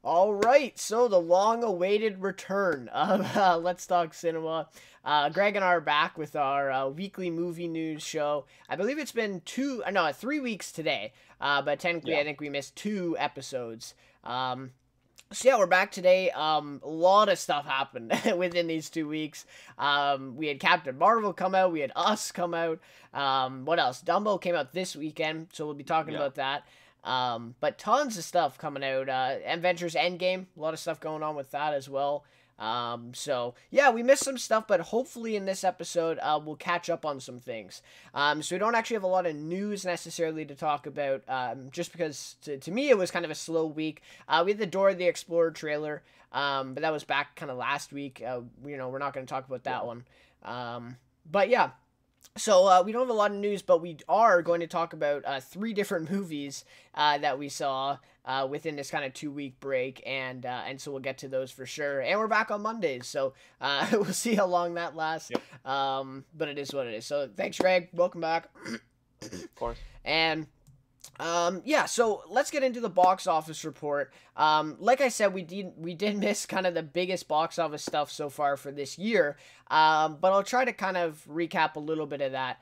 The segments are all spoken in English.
All right, so the long-awaited return of Let's Talk Cinema. Greg and I are back with our weekly movie news show. I believe it's been 3 weeks today, but technically Yeah. I think we missed 2 episodes. So yeah, we're back today. A lot of stuff happened within these 2 weeks. We had Captain Marvel come out. We had Us come out. What else? Dumbo came out this weekend, so we'll be talking Yeah. about that. But tons of stuff coming out. Avengers Endgame, a lot of stuff going on with that as well. So yeah, we missed some stuff, but hopefully in this episode, we'll catch up on some things. So we don't actually have a lot of news necessarily to talk about, just because to me it was kind of a slow week. We had the Dora the Explorer trailer, but that was back kind of last week. We're not going to talk about that Yeah. one. But yeah, so we don't have a lot of news, but we are going to talk about 3 different movies that we saw within this kind of 2 week break, and so we'll get to those for sure. And we're back on Mondays, so we'll see how long that lasts. Yep. But it is what it is. So thanks, Greg. Welcome back. Of course. And yeah, so let's get into the box office report. Like I said, we did miss kind of the biggest box office stuff so far for this year. But I'll try to kind of recap a little bit of that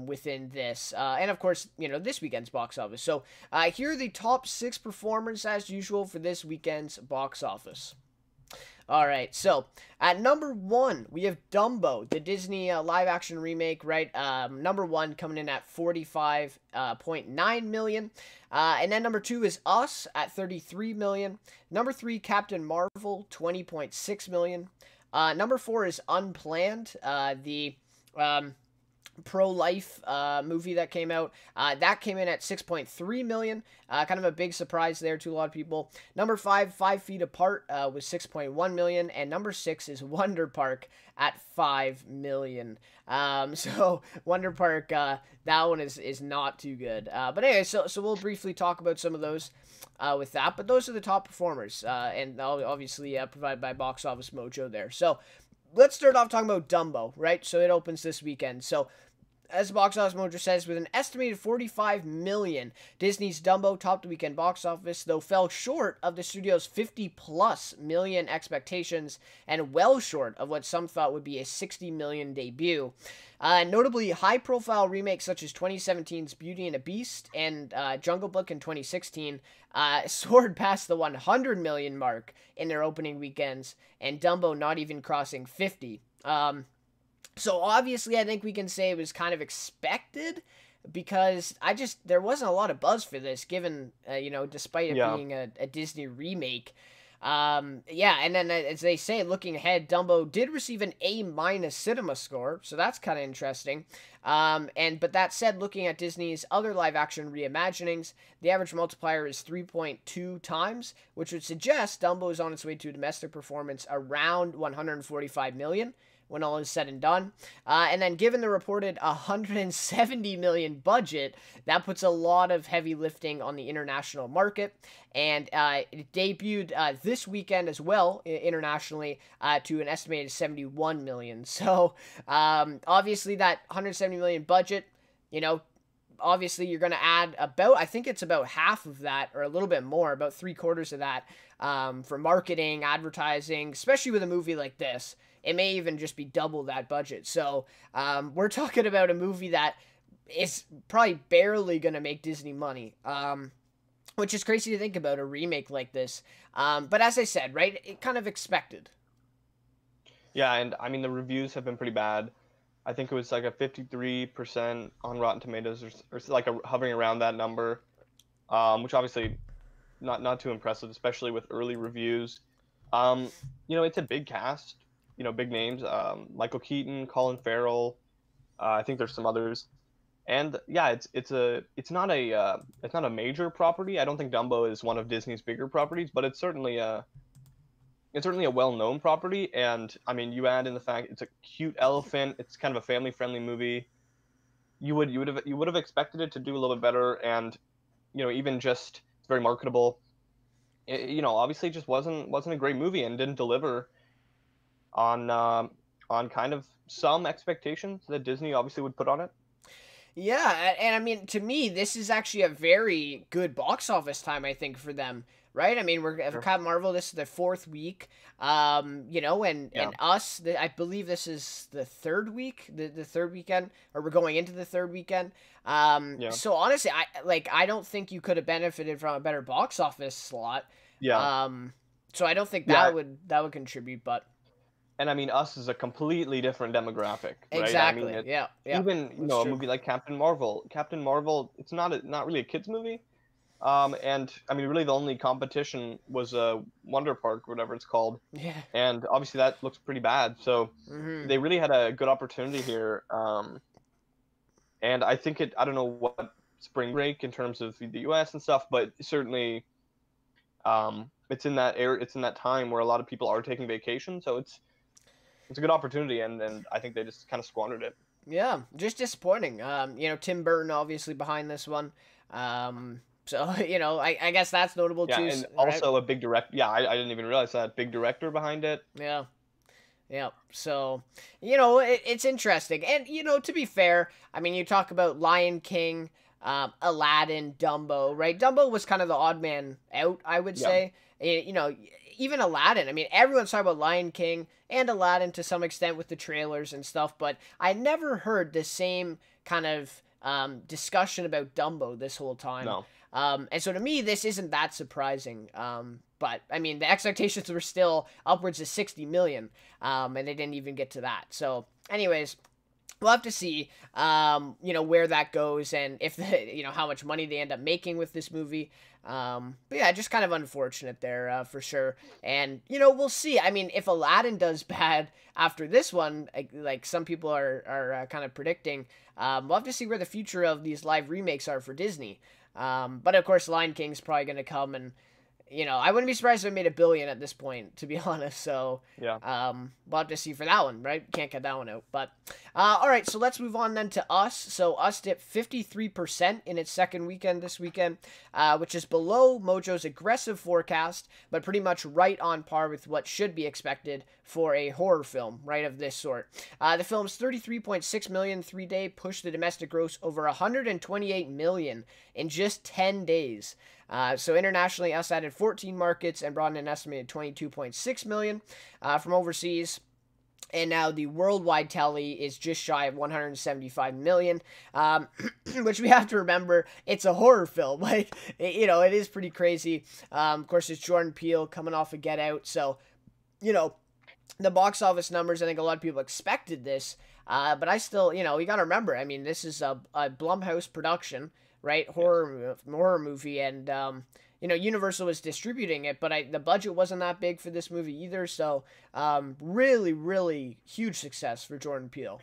within this. And of course, this weekend's box office. So here are the top 6 performers as usual for this weekend's box office. All right, so at number 1, we have Dumbo, the Disney live-action remake, right? Number 1 coming in at 45.9 million. And then number 2 is Us at 33 million. Number 3, Captain Marvel, 20.6 million. Number 4 is Unplanned, the pro-life movie that came out. That came in at 6.3 million. Kind of a big surprise there to a lot of people. Number 5, 5 Feet Apart, was 6.1 million, and number 6 is Wonder Park at 5 million. So Wonder Park, that one is not too good. But anyway, so we'll briefly talk about some of those with that. But those are the top performers, and obviously provided by Box Office Mojo there. So let's start off talking about Dumbo, right? So it opens this weekend. So as Box Office Mojo says, with an estimated 45 million, Disney's Dumbo topped the weekend box office, though fell short of the studio's 50-plus million expectations and well short of what some thought would be a 60 million debut. Notably, high-profile remakes such as 2017's Beauty and the Beast and Jungle Book in 2016 soared past the 100 million mark in their opening weekends, and Dumbo not even crossing 50. So obviously I think we can say it was kind of expected, because there wasn't a lot of buzz for this, given, despite it Yeah. being a Disney remake. Yeah, and then as they say, looking ahead, Dumbo did receive an A- cinema score, so that's kind of interesting. But that said, looking at Disney's other live-action reimaginings, the average multiplier is 3.2 times, which would suggest Dumbo is on its way to a domestic performance around 145 million when all is said and done. And then given the reported 170 million budget, that puts a lot of heavy lifting on the international market. And it debuted this weekend as well, internationally, to an estimated 71 million. So obviously that 170 million budget, obviously you're going to add I think it's about half of that, or a little bit more, about 3/4 of that, for marketing, advertising, especially with a movie like this. It may even just be double that budget. So we're talking about a movie that is probably barely going to make Disney money, which is crazy to think about, a remake like this. But as I said, right, it kind of expected. Yeah, and I mean the reviews have been pretty bad. I think it was like a 53% on Rotten Tomatoes, or like hovering around that number, which obviously not too impressive, especially with early reviews. Um, it's a big cast, big names. Michael Keaton, Colin Farrell. I think there's some others. And yeah, it's not a major property. I don't think Dumbo is one of Disney's bigger properties, but it's certainly a well-known property. And I mean, you add in the fact it's a cute elephant. It's kind of a family-friendly movie. You would have expected it to do a little bit better, and even just it's very marketable. Obviously, it just wasn't a great movie and didn't deliver on kind of some expectations that Disney obviously would put on it. Yeah, and I mean, to me, this is actually a very good box office time, I think, for them, right? I mean, we're Sure. Captain Marvel. This is the fourth week, you know, Yeah. and us. I believe this is the third week, the third weekend, or we're going into the third weekend. Yeah. So honestly, I don't think you could have benefited from a better box office slot. Yeah. Um, so I don't think Yeah. that would contribute, but And I mean, us is a completely different demographic, right? I mean, exactly, it yeah, yeah, even that's a true. movie like Captain Marvel. Captain Marvel, it's not really a kids movie. And I mean, really, the only competition was Wonder Park, whatever it's called, Yeah. and obviously that looks pretty bad. So Mm-hmm. they really had a good opportunity here. And I think I don't know what spring break in terms of the U.S. and stuff, but certainly, it's in that area, it's in that time where a lot of people are taking vacation. So it's a good opportunity, and I think they just kind of squandered it. Yeah, just disappointing. You know, Tim Burton obviously behind this one. So you know, I guess that's notable Yeah, too, and right? also a big direct. Yeah, I didn't even realize that big director behind it. Yeah, yeah. So you know, it's interesting, and you know, to be fair, I mean, you talk about Lion King, Aladdin, Dumbo, right? Dumbo was kind of the odd man out, I would Yeah, say. You know, even Aladdin. I mean, everyone's talking about Lion King and Aladdin to some extent with the trailers and stuff, but I never heard the same kind of discussion about Dumbo this whole time. no. And so to me, this isn't that surprising. But I mean, the expectations were still upwards of 60 million, and they didn't even get to that. So, anyways, we'll have to see, you know, where that goes and if you know, how much money they end up making with this movie. But yeah, just kind of unfortunate there, for sure. And, you know, we'll see. I mean, if Aladdin does bad after this one, like some people are kind of predicting, we'll have to see where the future of these live remakes are for Disney. But of course, Lion King's probably going to come and, you know, I wouldn't be surprised if it made $1 billion at this point, to be honest. So, Yeah. we'll have to see for that one, right? Can't get that one out. But, all right, so let's move on then to Us. So, Us dipped 53% in its second weekend this weekend, which is below Mojo's aggressive forecast, but pretty much right on par with what should be expected for a horror film, right, of this sort. The film's 33.6 million 3-day pushed the domestic gross over 128 million in just 10 days. So internationally, Us added 14 markets and brought in an estimated 22.6 million from overseas. And now the worldwide tally is just shy of 175 million, which we have to remember, it's a horror film. Like, you know, it is pretty crazy. Of course, it's Jordan Peele coming off of Get Out. So, you know, the box office numbers, I think a lot of people expected this. But I still, you know, you got to remember, I mean, this is a Blumhouse production, right? Yes. Horror movie, and you know, Universal was distributing it, but the budget wasn't that big for this movie either. So, really, really huge success for Jordan Peele.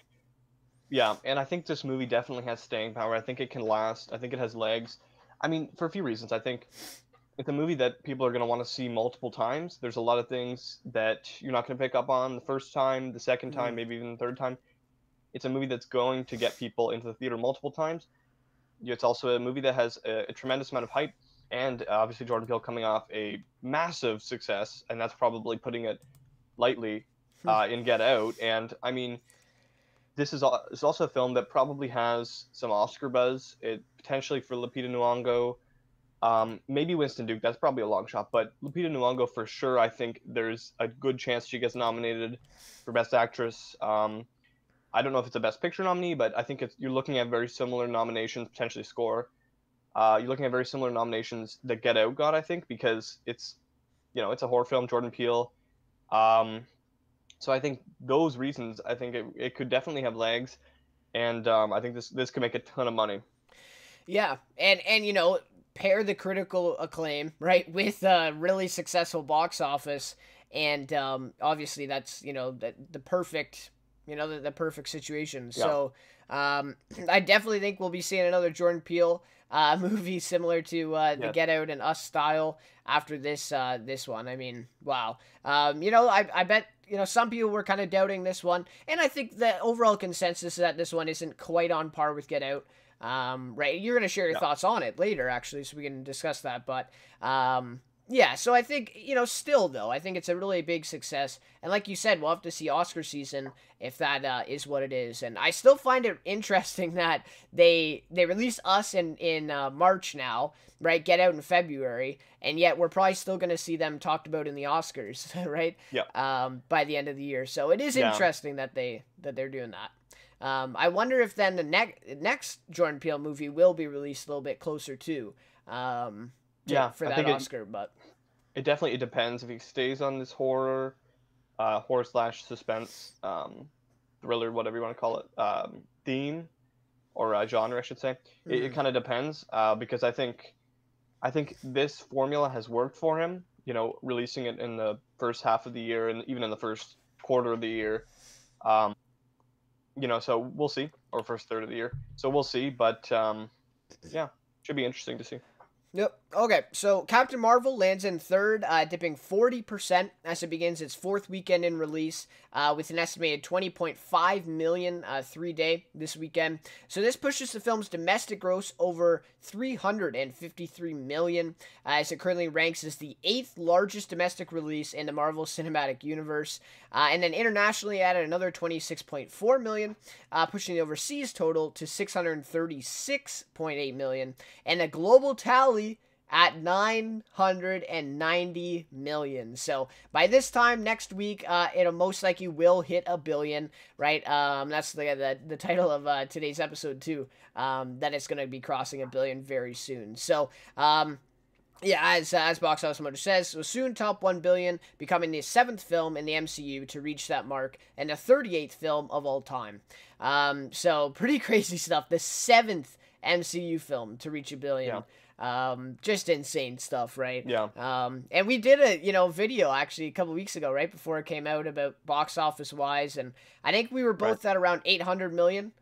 Yeah, and I think this movie definitely has staying power. I think it can last. I think it has legs. I mean, for a few reasons. I think it's a movie that people are going to want to see multiple times. There's a lot of things that you're not going to pick up on the first time, the second Mm-hmm. time, maybe even the third time. It's a movie that's going to get people into the theater multiple times. It's also a movie that has a tremendous amount of hype, and obviously Jordan Peele coming off a massive success, and that's probably putting it lightly, in Get Out. And I mean, this is also a film that probably has some Oscar buzz. It potentially for Lupita Nyong'o, maybe Winston Duke. That's probably a long shot, but Lupita Nyong'o for sure. I think there's a good chance she gets nominated for Best Actress. I don't know if it's a Best Picture nominee, but I think you're looking at very similar nominations, potentially score. You're looking at very similar nominations that Get Out got, I think, because it's a horror film, Jordan Peele. Um, so I think those reasons, I think it could definitely have legs, and I think this could make a ton of money. Yeah, and you know, pair the critical acclaim, right, with a really successful box office, and obviously that's, you know, the perfect, you know, the perfect situation. Yeah, So I definitely think we'll be seeing another Jordan Peele movie similar to the yes, Get Out and Us style after this one. I mean, wow. You know, I bet, you know, some people were kind of doubting this one, and I think the overall consensus is that this one isn't quite on par with Get Out. Right, you're gonna share your yeah, thoughts on it later, actually, so we can discuss that. But Yeah, so I think, still though, I think it's a really big success. And like you said, we'll have to see Oscar season if that is what it is. And I still find it interesting that they release Us in March now, right? Get Out in February, and yet we're probably still going to see them talked about in the Oscars, right? Yeah. By the end of the year. So it is Yeah. interesting that they're doing that. I wonder if then the next Jordan Peele movie will be released a little bit closer to. Yeah. For I that think Oscar, but it definitely it depends if he stays on this horror slash suspense, thriller, whatever you want to call it, theme or genre, I should say. It mhm. kind of depends, because I think this formula has worked for him. Releasing it in the first half of the year and even in the first quarter of the year. Um, so we'll see, or first third of the year. So we'll see, but yeah, should be interesting to see. Yep. Okay, so Captain Marvel lands in third, dipping 40% as it begins its fourth weekend in release, with an estimated 20.5 million 3-day this weekend. So this pushes the film's domestic gross over 353 million, as it currently ranks as the 8th largest domestic release in the Marvel Cinematic Universe. And then internationally added another 26.4 million, pushing the overseas total to 636.8 million, and a global tally at 990 million. So by this time next week, it'll most likely will hit a billion, right? That's the title of today's episode too. That it's going to be crossing a billion very soon. So yeah, as Box Office Mojo says, so soon top 1 billion, becoming the 7th film in the MCU to reach that mark, and the 38th film of all time. So pretty crazy stuff. The 7th MCU film to reach a billion. Yeah. Just insane stuff, right? Yeah. And we did a video actually a couple weeks ago, right before it came out, about box office wise, and I think we were both at around 800 million,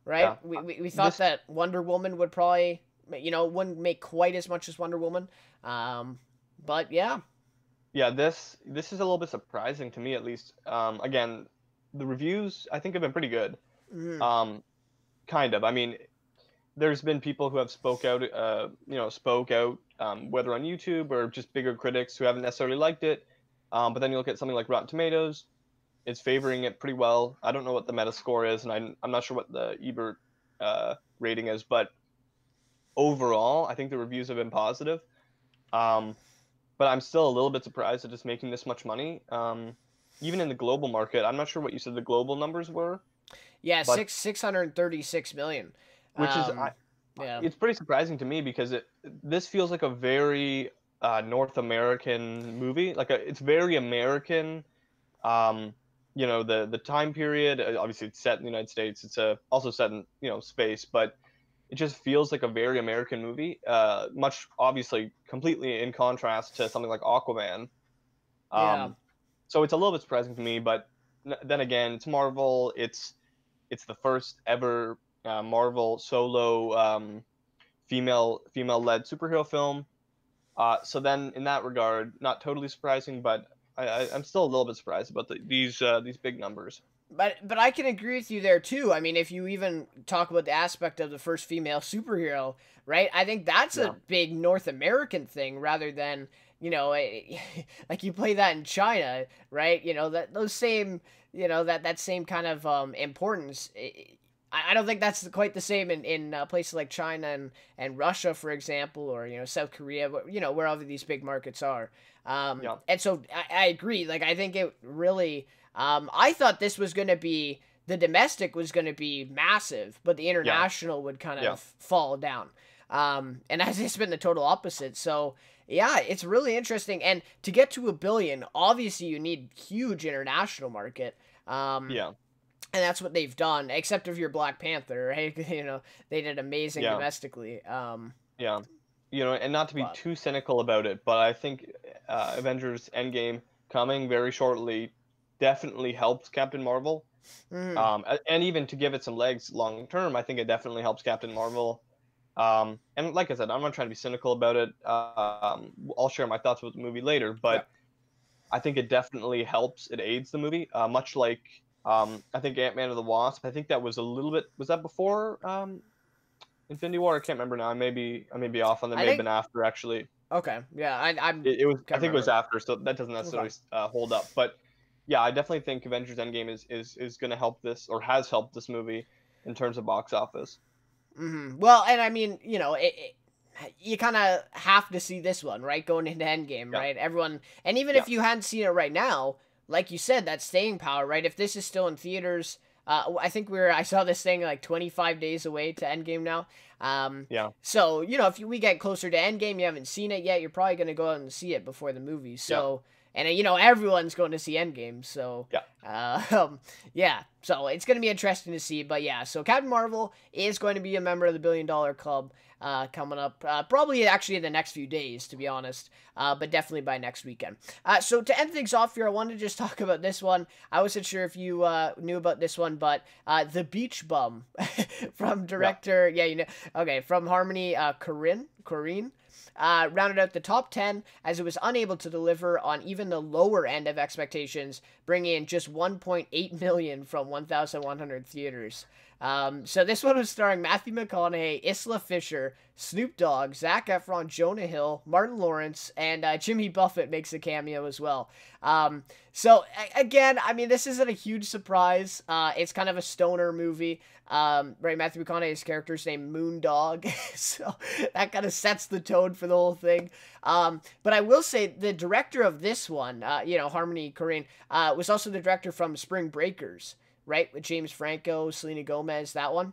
right? Yeah. We thought that Wonder Woman would probably, wouldn't make quite as much as Wonder Woman, but yeah. Yeah, this is a little bit surprising to me, at least. Again, the reviews I think have been pretty good. Mhm. Um, kind of. I mean, there's been people who have spoke out, whether on YouTube or just bigger critics who haven't necessarily liked it. But then you look at something like Rotten Tomatoes, it's favoring it pretty well. I don't know what the Metascore is, and I'm not sure what the Ebert rating is, but overall, I think the reviews have been positive. Um, but I'm still a little bit surprised at just making this much money. Even in the global market, I'm not sure what you said the global numbers were, Yeah, but 636 million. which is Yeah. it's pretty surprising to me because this feels like a very North American movie. It's very American. Um, the time period. Obviously, it's set in the United States. It's also set in space, but it just feels like a very American movie. Much obviously completely in contrast to something like Aquaman. Yeah. Um, so it's a little bit surprising to me, but then again, it's Marvel. It's the first ever Marvel solo female led superhero film. So then, in that regard, not totally surprising, but I'm still a little bit surprised about these big numbers. But I can agree with you there too. I mean, if you even talk about the aspect of the first female superhero, right? I think that's Yeah. a big North American thing rather than, like you play that in China, right? That those same, that same kind of importance. I don't think that's quite the same in places like China and Russia, for example, or South Korea, where all of these big markets are. Yeah. And so I agree. Like I think it really. I thought this was going to be, the domestic was going to be massive, but the Yeah. international would kind of Yeah. fall down. And that's it's been the total opposite. So yeah, it's really interesting. And to get to a billion, obviously you need huge international market. Yeah. And that's what they've done, except if you're Black Panther, right? They did amazing Yeah. domestically. Yeah. And not to be But too cynical about it, but I think Avengers Endgame coming very shortly definitely helps Captain Marvel. mhm. And even to give it some legs long term, I think it definitely helps Captain Marvel. And like I said, I'm not trying to be cynical about it. I'll share my thoughts with the movie later, Yeah. but I think it definitely helps. It aids the movie, much like I think Ant-Man and the Wasp. I think that was a little bit. Was that before Infinity War? I can't remember now. I may be off on that. I May have think been after actually. Okay. Yeah, I'm It was, I can't think it was remember. after, so that doesn't Okay. necessarily hold up. But yeah, I definitely think Avengers Endgame is going to help this, or has helped this movie in terms of box office. Well, and I mean, you kind of have to see this one, right? Going into Endgame, Yeah, right? Everyone, and even yeah, if you hadn't seen it right now, like you said, that staying power, right? If this is still in theaters, I think I saw this thing like 25 days away to Endgame now. yeah, So, if we get closer to Endgame, you haven't seen it yet, you're probably going to go out and see it before the movie. yeah, So, and everyone's going to see Endgame. So, yeah, uh, yeah, so it's going to be interesting to see. But yeah, so Captain Marvel is going to be a member of the $1 billion Club coming up, probably actually in the next few days, to be honest, but definitely by next weekend. So to end things off here, I wanted to just talk about this one. I wasn't sure if you knew about this one, but The Beach Bum from yeah. director, okay, from Harmony Korine. Rounded out the top 10 as it was unable to deliver on even the lower end of expectations, bringing in just 1.8 million from 1,100 theaters. So this one was starring Matthew McConaughey, Isla Fisher, Snoop Dogg, Zac Efron, Jonah Hill, Martin Lawrence, and Jimmy Buffett makes a cameo as well. So again, I mean, this isn't a huge surprise. It's kind of a stoner movie. Right, Matthew McConaughey's character's named Moondog, so that kind of sets the tone for the whole thing. But I will say the director of this one, Harmony Korine, was also the director from Spring Breakers, right, with James Franco, Selena Gomez, that one.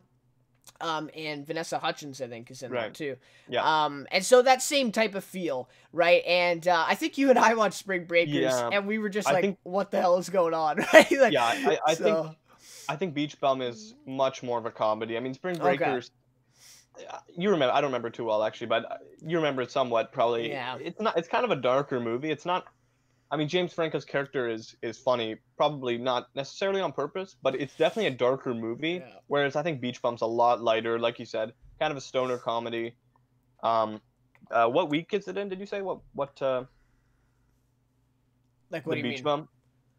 And Vanessa Hudgens, I think, is in that Right. too. Yeah, And so that same type of feel, right? And I think you and I watched Spring Breakers, yeah. and we were just I like, think, "What the hell is going on?" Right? Like, yeah, so I think Beach Bum is much more of a comedy. I mean, Spring okay, Breakers. You remember? I don't remember too well actually, but you remember it somewhat. Probably, yeah, it's not. It's kind of a darker movie. It's not. I mean, James Franco's character is funny, probably not necessarily on purpose, but it's definitely a darker movie. yeah. Whereas I think Beach Bum's a lot lighter, like you said, kind of a stoner comedy. Um, what week is it in? Did you say what Like, what the do you Beach mean? Bum?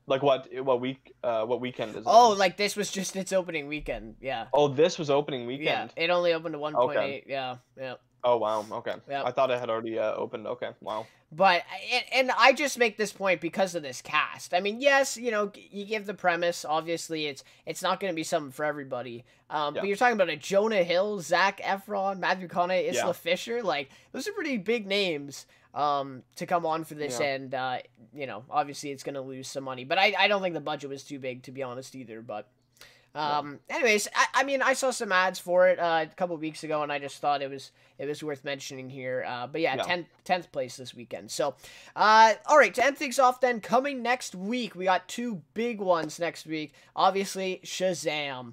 Like what week? What weekend is it Oh, in? like this was just its opening weekend. Yeah, Oh, this was opening yeah. weekend. It only opened to Okay. 1.8. Yeah, yeah, Oh wow. Okay. yeah. I thought it had already opened. Okay. Wow. But and I just make this point because of this cast. I mean, yes, you give the premise. Obviously, it's not going to be something for everybody. But Yeah. you're talking about a Jonah Hill, Zac Efron, Matthew McConaughey, Yeah. Isla Fisher. Like those are pretty big names. To come on for this, Yeah. and obviously it's going to lose some money. But I don't think the budget was too big, to be honest, either. But No. anyways, I mean, I saw some ads for it a couple weeks ago, and I just thought it was worth mentioning here. But yeah, Yeah. 10th place this weekend. So, all right, to end things off, then coming next week, we got two big ones next week. Obviously, Shazam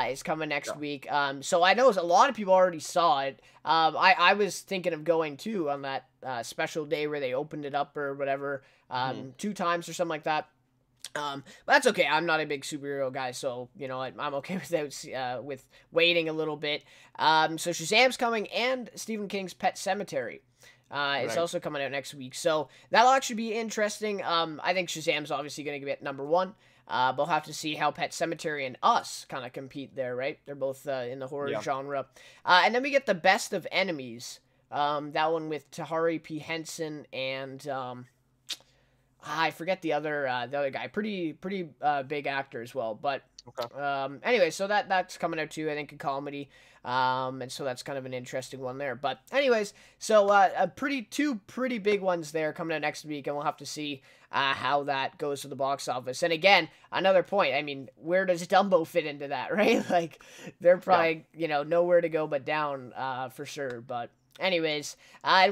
is coming next Yeah. week. So I know a lot of people already saw it. I was thinking of going too on that special day where they opened it up or whatever, Mhm. 2 times or something like that. But that's okay. I'm not a big superhero guy, so I'm okay with waiting a little bit. So Shazam's coming, and Stephen King's Pet Cemetery is Right. also coming out next week. So that'll actually be interesting. I think Shazam's obviously going to get number one. But we'll have to see how Pet Cemetery and Us kind of compete there, right? They're both in the horror Yeah. genre. And then we get the Best of Enemies. That one with Tahari P. Henson and I forget the other guy. Pretty big actor as well. But Okay. anyway, so that's coming out too. I think a comedy. And so that's kind of an interesting one there. But anyways, so two pretty big ones there coming out next week, and we'll have to see how that goes to the box office. And again, another point. I mean, where does Dumbo fit into that, right? Like they're Yeah. probably nowhere to go but down for sure. But anyways,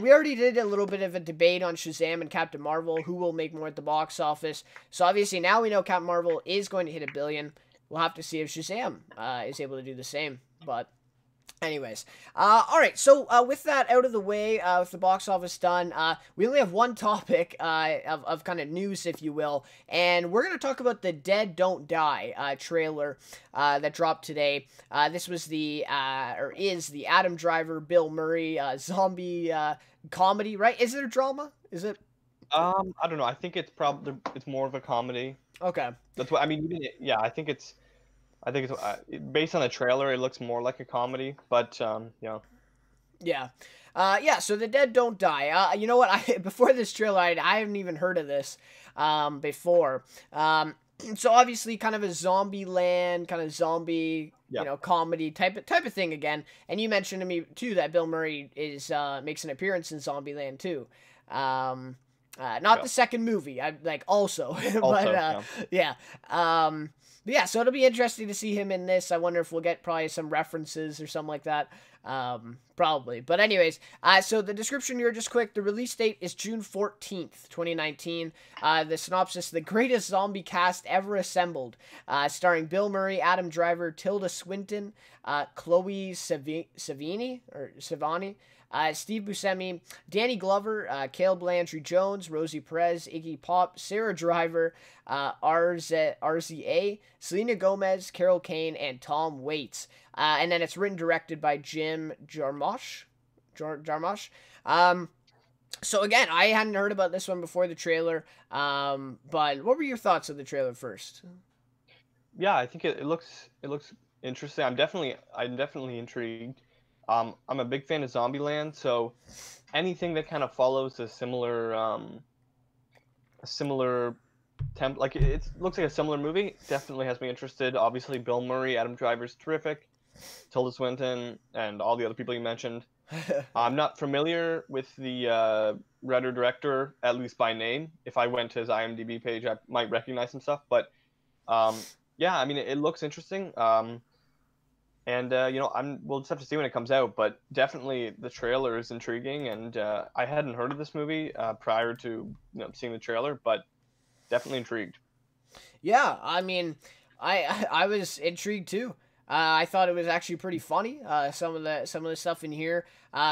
we already did a little bit of a debate on Shazam and Captain Marvel, who will make more at the box office. So obviously now we know Captain Marvel is going to hit $1 billion. We'll have to see if Shazam is able to do the same. But anyways, all right. So with that out of the way, with the box office done, we only have one topic of kind of news, if you will, and we're gonna talk about the Dead Don't Die trailer that dropped today. This was is the Adam Driver, Bill Murray zombie comedy, right? Is it a drama? Is it I don't know. I think it's more of a comedy. okay? That's what I mean. Yeah, I think it's based on the trailer. It looks more like a comedy, but yeah, Yeah. Yeah, so the dead don't die. You know what? Before this trailer, I haven't even heard of this before. So obviously kind of a zombie land, kind of zombie, Yeah. comedy type of thing again. And you mentioned to me too that Bill Murray is makes an appearance in Zombieland too. Um, not Yeah. the second movie, I like also, but Also, yeah. yeah. But yeah, so it'll be interesting to see him in this. I wonder if we'll get probably some references or something like that. Probably. But anyways, so the description here, just quick. The release date is June 14th, 2019. The synopsis, the greatest zombie cast ever assembled, starring Bill Murray, Adam Driver, Tilda Swinton, Chloe Sevigny, Steve Buscemi, Danny Glover, Caleb Landry Jones, Rosie Perez, Iggy Pop, Sarah Driver, RZA, Selena Gomez, Carol Kane, and Tom Waits. And then it's written directed by Jim Jarmusch. So again, I hadn't heard about this one before the trailer. But what were your thoughts of the trailer first? Yeah, I think it looks interesting. I'm definitely intrigued. I'm a big fan of Zombieland, so anything that kind of follows a similar temp, like it looks like a similar movie, definitely has me interested. Obviously, Bill Murray, Adam Driver's terrific, Tilda Swinton, and all the other people you mentioned. I'm not familiar with the writer director, at least by name. If I went to his IMDb page, I might recognize some stuff, but um, yeah, I mean, it looks interesting. And we'll just have to see when it comes out. But definitely, the trailer is intriguing, and I hadn't heard of this movie prior to seeing the trailer, but definitely intrigued. Yeah, I mean, I was intrigued too. I thought it was actually pretty funny. Some of the stuff in here,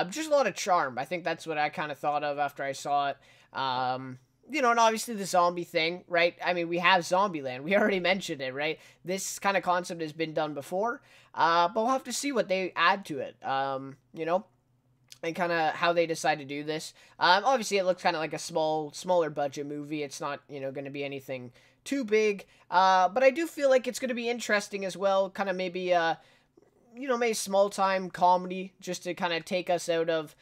just a lot of charm. I think that's what I kind of thought of after I saw it. And obviously the zombie thing, right? I mean, we have Zombieland. We already mentioned it, right? This kind of concept has been done before, but we'll have to see what they add to it. And kind of how they decide to do this. Obviously, it looks kind of like a smaller budget movie. It's not, going to be anything too big. But I do feel like it's going to be interesting as well. Kind of maybe, maybe small time comedy just to kind of take us out of,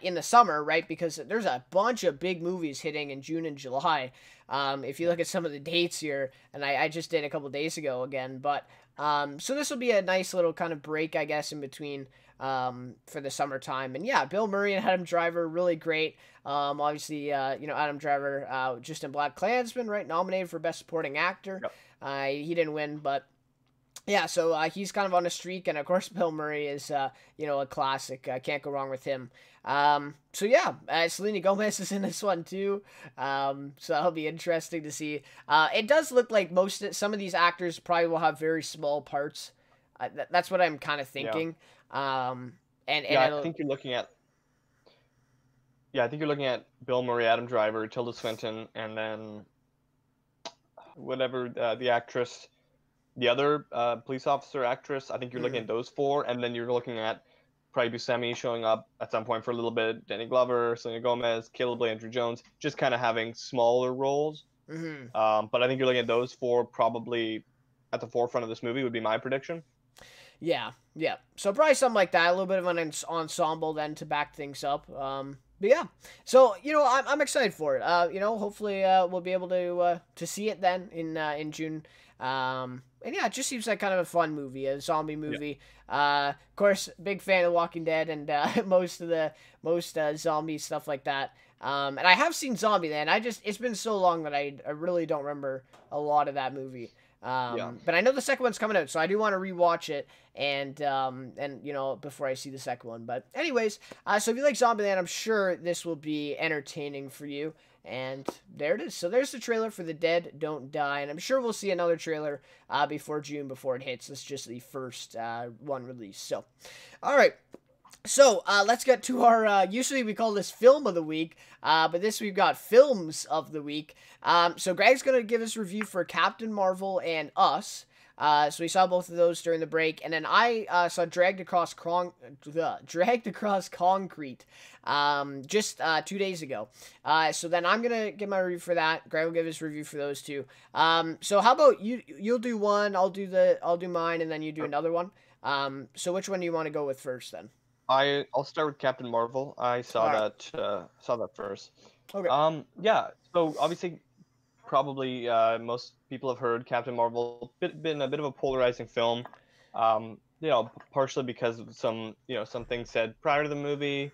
in the summer, right? Because there's a bunch of big movies hitting in June and July. If you look at some of the dates here, and I just did a couple days ago again, but so this will be a nice little kind of break, I guess, in between for the summertime. And yeah, Bill Murray and Adam Driver, really great. Obviously, Adam Driver, just in Black Klansman, right, nominated for Best Supporting Actor. Yep. He didn't win, but yeah, so he's kind of on a streak, and of course Bill Murray is, a classic. Can't go wrong with him. So yeah, Selena Gomez is in this one too. So that'll be interesting to see. It does look like some of these actors probably will have very small parts. That's what I'm kind of thinking. I think you're looking at. Yeah, I think you're looking at Bill Murray, Adam Driver, Tilda Swinton, and then whatever the actress, the other police officer actress. I think you're looking at those four, and then you're looking at probably Buscemi showing up at some point for a little bit, Danny Glover, Selena Gomez, Caleb Landry Jones, just kind of having smaller roles. But I think you're looking at those four probably at the forefront of this movie would be my prediction. Yeah. So probably something like that, a little bit of an ensemble then to back things up. But yeah, so I'm excited for it. Hopefully we'll be able to see it then in June. And yeah, it just seems like kind of a fun movie, a zombie movie. Yeah. Of course, big fan of Walking Dead and most zombie stuff like that. And I have seen Zombieland. It's been so long that I really don't remember a lot of that movie. But I know the second one's coming out, so I do want to rewatch it and before I see the second one. But anyways, so if you like Zombieland, I'm sure this will be entertaining for you. And there it is. So there's the trailer for The Dead Don't Die, and I'm sure we'll see another trailer before June before it hits. This is just the first one released. So, all right. So, let's get to our, usually we call this Film of the Week, but this we've got Films of the Week. So Greg's going to give us a review for Captain Marvel and Us. So we saw both of those during the break, and then I saw Dragged Across Concrete just 2 days ago. So then I'm going to give my review for that. Greg will give his review for those two. So how about you'll do one, I'll do mine, and then you do another one. So which one do you want to go with first then? I'll start with Captain Marvel. I All right. saw that first. Okay. Yeah. So obviously, probably most people have heard Captain Marvel. Been a bit of a polarizing film. Partially because of some things said prior to the movie,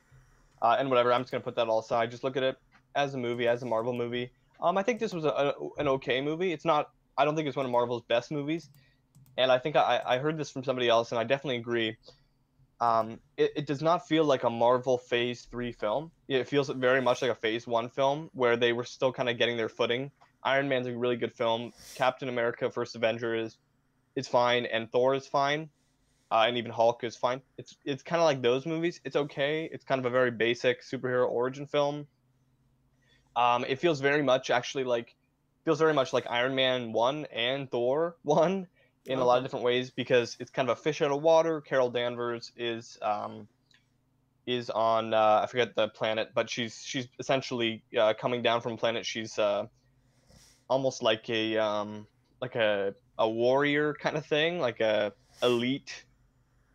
and whatever. I'm just gonna put that all aside. Just look at it as a movie, as a Marvel movie. I think this was an okay movie. It's not. I don't think it's one of Marvel's best movies, and I think I heard this from somebody else, and I definitely agree. It does not feel like a Marvel Phase 3 film. It feels very much like a Phase 1 film where they were still kind of getting their footing. Iron Man's a really good film. Captain America: First Avenger is fine, and Thor is fine, and even Hulk is fine. It's kind of like those movies. It's okay. It's kind of a very basic superhero origin film. It feels very much actually like feels very much like Iron Man 1 and Thor 1 in a lot of Okay. different ways because it's kind of a fish out of water. Carol Danvers is on I forget the planet, but she's essentially coming down from a planet. She's almost like a warrior kind of thing, like a elite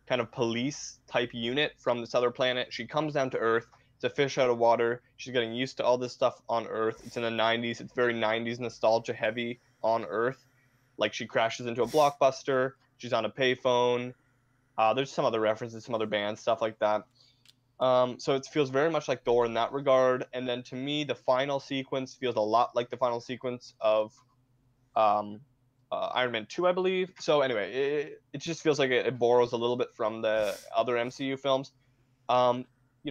kind of police type unit from this other planet. She comes down to Earth. It's a fish out of water. She's getting used to all this stuff on Earth. It's in the 90s. It's very 90s nostalgia heavy on Earth. Like she crashes into a blockbuster. She's on a payphone. There's some other references, some other bands, stuff like that. So it feels very much like Thor in that regard. And then to me, the final sequence feels a lot like the final sequence of um, Iron Man 2, I believe. So anyway, it just feels like it borrows a little bit from the other MCU films. Um,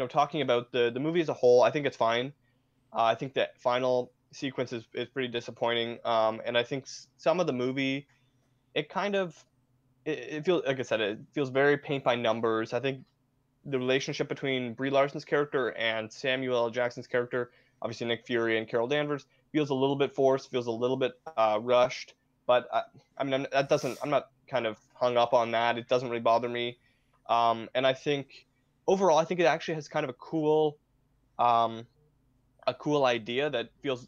talking about the movie as a whole, I think it's fine. I think that final sequence is pretty disappointing. And I think some of the movie, it kind of it feels like I said, it feels very paint by numbers. I think the relationship between Brie Larson's character and Samuel L. Jackson's character, obviously Nick Fury and Carol Danvers, feels a little bit forced, feels a little bit rushed. But I mean, that doesn't. I'm not kind of hung up on that. It doesn't really bother me. And I think overall, I think it actually has kind of um, a cool idea that feels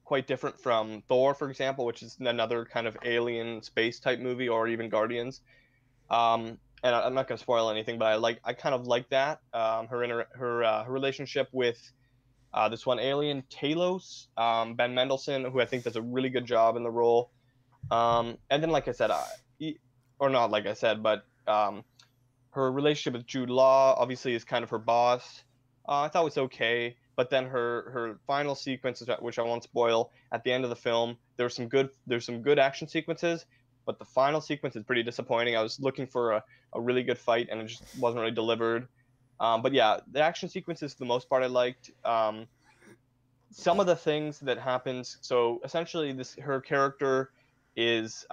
quite different from Thor, for example, which is another kind of alien space type movie, or even Guardians. And I'm not gonna spoil anything, but I kind of like that. Her relationship with this one alien, Talos, Ben Mendelsohn, who I think does a really good job in the role. And then, like I said, or not like I said, but her relationship with Jude Law obviously is kind of her boss. I thought was okay, but then her final sequences, which I won't spoil, at the end of the film, there's some good action sequences, but the final sequence is pretty disappointing. I was looking for a really good fight, and it just wasn't really delivered. But yeah, the action sequences for the most part I liked. Some of the things that happens, so essentially this her character is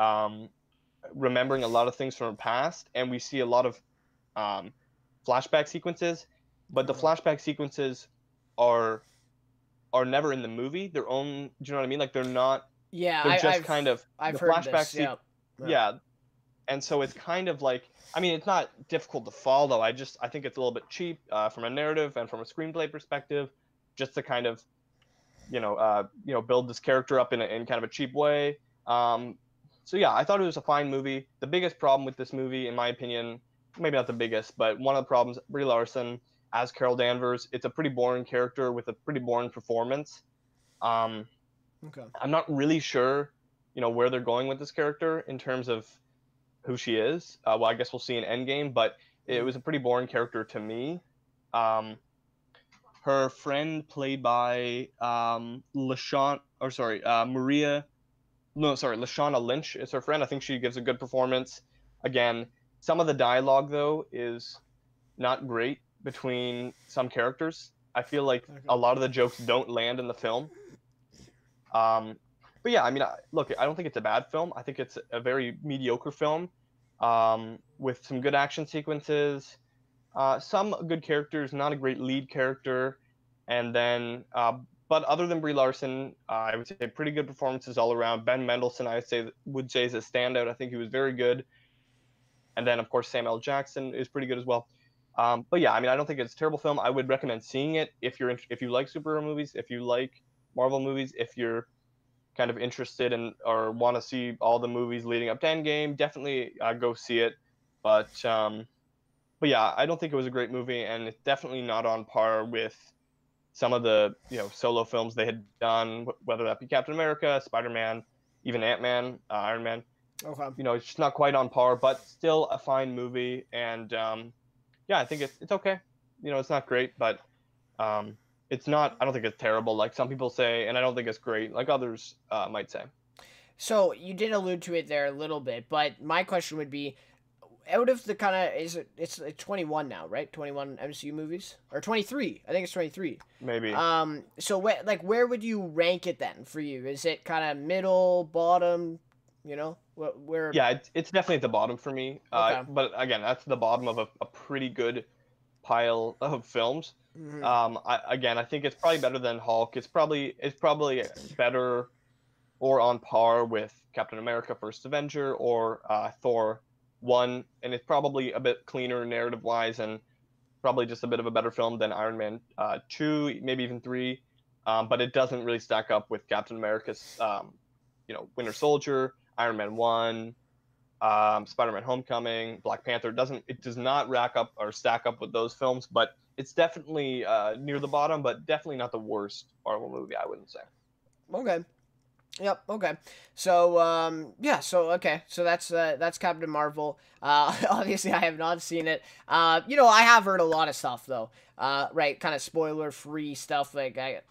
remembering a lot of things from her past, and we see a lot of um, flashback sequences, but the Okay. flashback sequences are are never in the movie. They're own. Do you know what I mean? Like they're not. Yeah, They're just kind of I've the heard flashback this. Yeah. Yeah. Yeah, and so it's kind of like. I mean, it's not difficult to follow. I think it's a little bit cheap from a narrative and from a screenplay perspective, just to kind of build this character up in kind of a cheap way. Um, so yeah, I thought it was a fine movie. The biggest problem with this movie, in my opinion, maybe not the biggest, but one of the problems, Brie Larson as Carol Danvers, it's a pretty boring character with a pretty boring performance. Um, Okay. I'm not really sure, where they're going with this character in terms of who she is. Well, I guess we'll see in Endgame, but it Mm. was a pretty boring character to me. Um, her friend played by LaShawn, or sorry, Maria. No, sorry, Lashana Lynch is her friend. I think she gives a good performance. Again, some of the dialogue though is not great between some characters. I feel like Okay. a lot of the jokes don't land in the film. Um, but yeah, I mean, look, I don't think it's a bad film. I think it's a very mediocre film with some good action sequences, some good characters, not a great lead character, and then but other than Brie Larson, I would say pretty good performances all around. Ben Mendelsohn, would say is a standout. I think he was very good, and then of course Samuel L. Jackson is pretty good as well. But yeah, I mean, I don't think it's a terrible film. I would recommend seeing it if you like superhero movies, if you like Marvel movies, if you're kind of interested in or want to see all the movies leading up to Endgame. Definitely go see it. But but yeah, I don't think it was a great movie, and it's definitely not on par with some of the solo films they had done, whether that be Captain America, Spider-Man, even Ant-Man, Iron Man. Okay. It's just not quite on par, but still a fine movie. And yeah, I think it's okay. It's not great, but it's not. I don't think it's terrible, like some people say, and I don't think it's great, like others might say. So you did allude to it there a little bit, but my question would be, out of the kind of it's like 21 now, right? 21 MCU movies or 23? I think it's 23. Maybe. So where would you rank it then for you? Is it kind of middle, bottom? Where? Yeah, it's definitely at the bottom for me. Okay. But again, that's the bottom of a pretty good pile of films. Hmm. I think it's probably better than Hulk. It's probably better or on par with Captain America: First Avenger or Thor 1, and it's probably a bit cleaner narrative wise, and probably just a bit of a better film than Iron Man 2, maybe even 3. But it doesn't really stack up with Captain America's Winter Soldier, Iron Man 1, Spider-Man: Homecoming, Black Panther. It does not rack up or stack up with those films, but it's definitely near the bottom, but definitely not the worst Marvel movie, I wouldn't say. Okay. Yep. Okay. So yeah. So okay. So that's Captain Marvel. Obviously I have not seen it. I have heard a lot of stuff though. Right. Kind of spoiler free stuff. Like I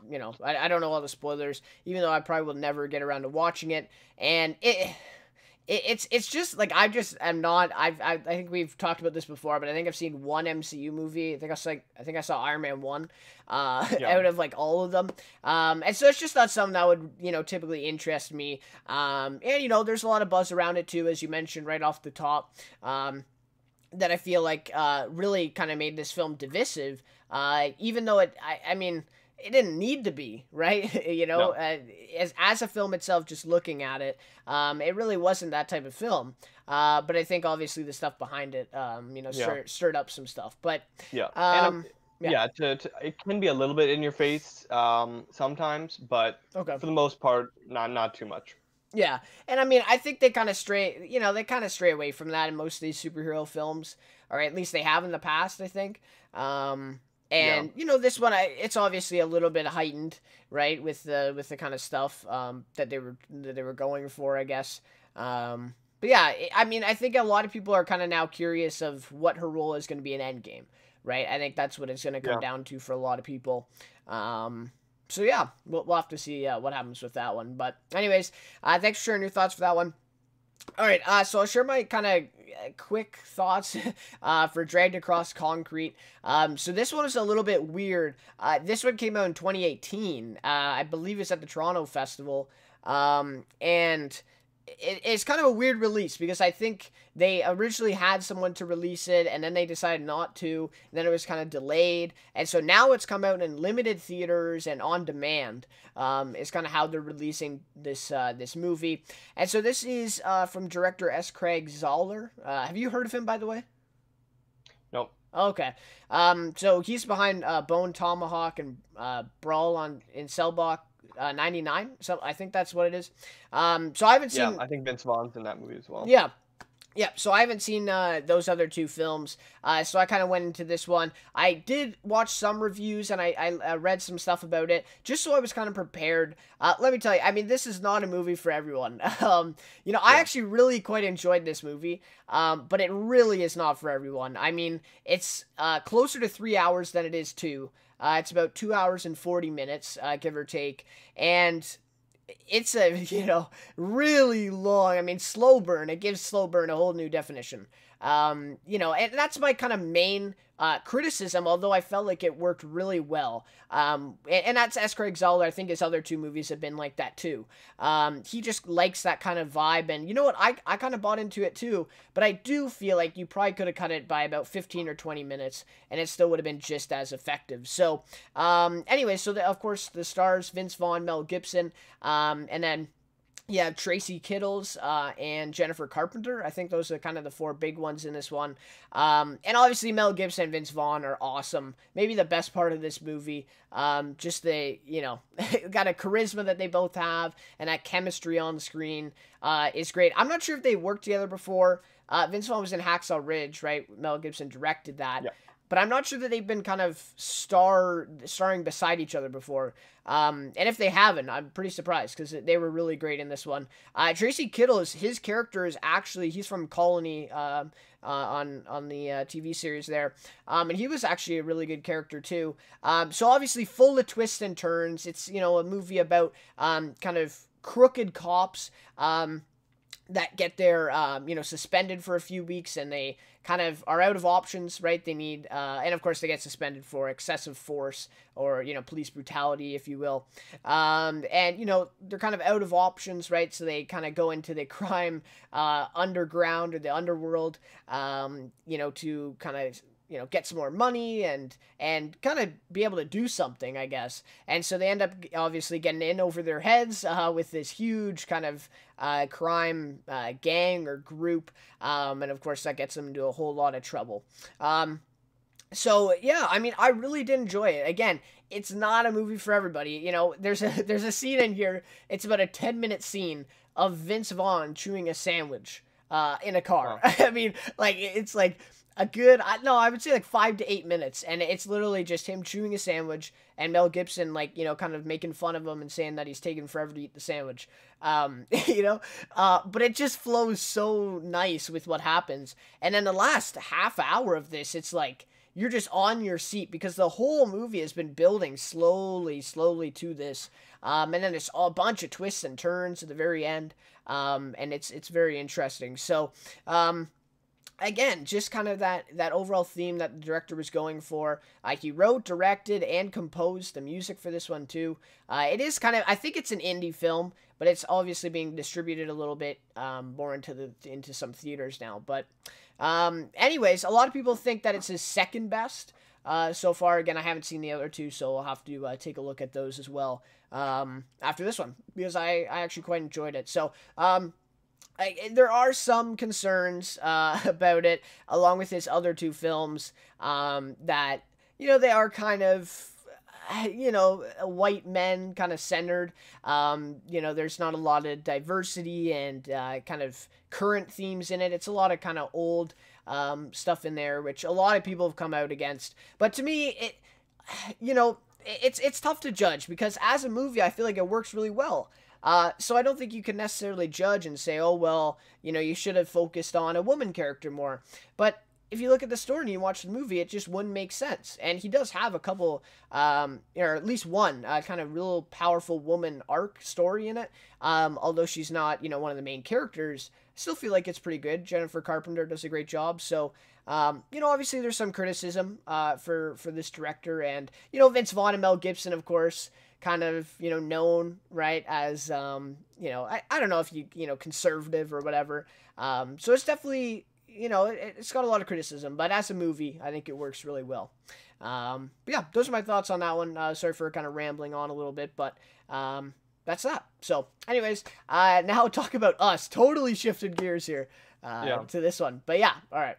don't know all the spoilers, even though I probably will never get around to watching it. And it's just like I'm not. I think we've talked about this before, but I think I've seen one MCU movie. I think I saw Iron Man 1 Yeah. out of like all of them. And so it's just not something that would typically interest me. And there's a lot of buzz around it too, as you mentioned right off the top. That I feel like really kind of made this film divisive. Even though I mean, it didn't need to be, right? No. As a film itself, just looking at it, it really wasn't that type of film. But I think obviously the stuff behind it, Yeah. stirred up some stuff. But Yeah. And yeah, yeah, it can be a little bit in your face sometimes, but okay. for the most part, not too much. Yeah, and I mean, I think they kind of stray away from that in most of these superhero films, or at least they have in the past, I think. Yeah. And this one, it's obviously a little bit heightened, right, with the kind of stuff that they were going for, I guess. But yeah, I mean, I think a lot of people are kind of now curious of what her role is going to be in Endgame, right? I think that's what it's going to come Yeah. down to for a lot of people. So yeah, we'll have to see what happens with that one. But anyways, thanks for sharing your thoughts for that one. All right, so I'll share my kind of quick thoughts for Dragged Across Concrete. So this one is a little bit weird. This one came out in 2018. I believe it's at the Toronto Festival. And it's kind of a weird release because I think they originally had someone to release it and then they decided not to, and then it was kind of delayed, and so now it's come out in limited theaters and on demand. Is kind of how they're releasing this movie. And so this is from director S. Craig Zahler. Have you heard of him, by the way? Nope. Okay. So he's behind Bone Tomahawk and Brawl in Cellblock 99. So I think that's what it is. So I haven't Yeah, seen. I think Vince Vaughn's in that movie as well. Yeah. Yeah, so I haven't seen those other two films, so I kind of went into this one. I did watch some reviews, and I read some stuff about it, just so I was kind of prepared. Let me tell you, I mean, this is not a movie for everyone. I Yeah. actually really quite enjoyed this movie, but it really is not for everyone. I mean, it's closer to 3 hours than it is 2. It's about 2 hours and 40 minutes, give or take, and it's a really long. I mean, slow burn. It gives slow burn a whole new definition. And that's my kind of main criticism. Although I felt like it worked really well. And that's S. Craig Zahler. I think his other two movies have been like that too. He just likes that kind of vibe, and you know what? I kind of bought into it too. But I do feel like you probably could have cut it by about 15 or 20 minutes, and it still would have been just as effective. So, anyway, of course the stars Vince Vaughn, Mel Gibson, and then You have Tracy Kittles and Jennifer Carpenter. I think those are kind of the four big ones in this one. And obviously Mel Gibson and Vince Vaughn are awesome. Maybe the best part of this movie. Just the, got a charisma that they both have, and that chemistry on the screen is great. I'm not sure if they worked together before. Vince Vaughn was in Hacksaw Ridge, right? Mel Gibson directed that. Yeah. But I'm not sure that they've been kind of starring beside each other before. And if they haven't, I'm pretty surprised because they were really great in this one. Tracy Kittles, his character is actually, he's from Colony on the TV series there. And he was actually a really good character too. So obviously full of twists and turns. It's, a movie about kind of crooked cops that get their, suspended for a few weeks, and they kind of are out of options, right? They need, and of course they get suspended for excessive force or, police brutality, if you will. And, they're kind of out of options, right? So they kind of go into the crime underground or the underworld, to kind of, get some more money and kind of be able to do something, I guess. And so they end up obviously getting in over their heads with this huge kind of crime gang or group. And of course that gets them into a whole lot of trouble. So yeah, I mean, I really did enjoy it. Again, it's not a movie for everybody. There's a scene in here. It's about a 10-minute scene of Vince Vaughn chewing a sandwich in a car. Oh. I mean, like, it's like a good, I would say like 5 to 8 minutes, and it's literally just him chewing a sandwich and Mel Gibson, like, kind of making fun of him and saying that he's taking forever to eat the sandwich. But it just flows so nice with what happens. And then the last half hour of this, it's like, you're just on your seat because the whole movie has been building slowly to this. And then there's a bunch of twists and turns at the very end. And it's very interesting. So, again, just kind of that overall theme that the director was going for. He wrote, directed, and composed the music for this one too. It is kind of, I think it's an indie film, but it's obviously being distributed a little bit more into some theaters now. But anyways, a lot of people think that it's his second best so far. Again, I haven't seen the other two, so I'll have to take a look at those as well after this one, because I actually quite enjoyed it. So there are some concerns about it, along with his other two films, that, they are kind of, white men kind of centered. There's not a lot of diversity and kind of current themes in it. It's a lot of kind of old stuff in there, which a lot of people have come out against. But to me, it's tough to judge, because as a movie, I feel like it works really well. So I don't think you can necessarily judge and say, oh, well, you should have focused on a woman character more. But if you look at the story and you watch the movie, it just wouldn't make sense. And he does have a couple, or at least one kind of real powerful woman arc story in it. Although she's not, one of the main characters, I still feel like it's pretty good. Jennifer Carpenter does a great job. So, obviously there's some criticism for this director. And, Vince Vaughn and Mel Gibson, of course, kind of, known, right, as, I don't know if conservative or whatever. So it's definitely, it's got a lot of criticism, but as a movie, I think it works really well. But yeah, those are my thoughts on that one. Sorry for kind of rambling on a little bit, but that's that. So anyways, now talk about Us. Totally shifted gears here to this one. But yeah, all right.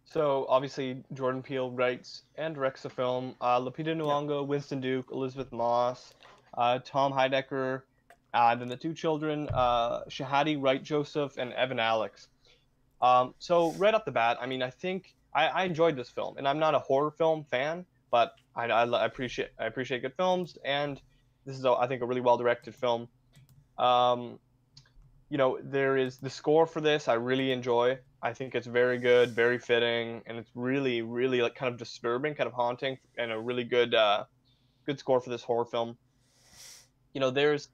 So obviously Jordan Peele writes and directs the film. Lupita Nyong'o, Winston Duke, Elizabeth Moss, Tom Heidecker, then the two children, Shahadi Wright Joseph and Evan Alex. So right off the bat, I mean, I think I enjoyed this film, and I'm not a horror film fan, but I appreciate good films, and this is I think a really well directed film. There is the score for this I really enjoy. I think it's very good, very fitting, and it's really, really like kind of disturbing, kind of haunting, and a really good score for this horror film. There's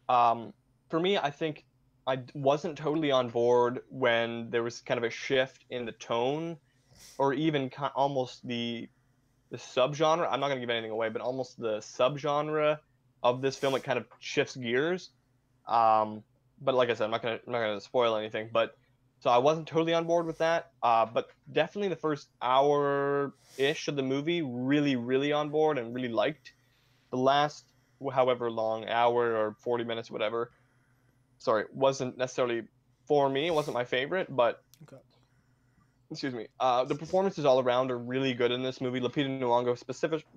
for me, I think I wasn't totally on board when there was kind of a shift in the tone, or even almost the subgenre. I'm not going to give anything away, but almost the subgenre of this film, it kind of shifts gears. But like I said, I'm not gonna spoil anything. But so I wasn't totally on board with that. But definitely the first hour-ish of the movie, really, really on board and really liked. The last, however long, hour or 40 minutes, whatever, wasn't necessarily for me. It wasn't my favorite, but Okay. excuse me. The performances all around are really good in this movie. Lupita Nyong'o,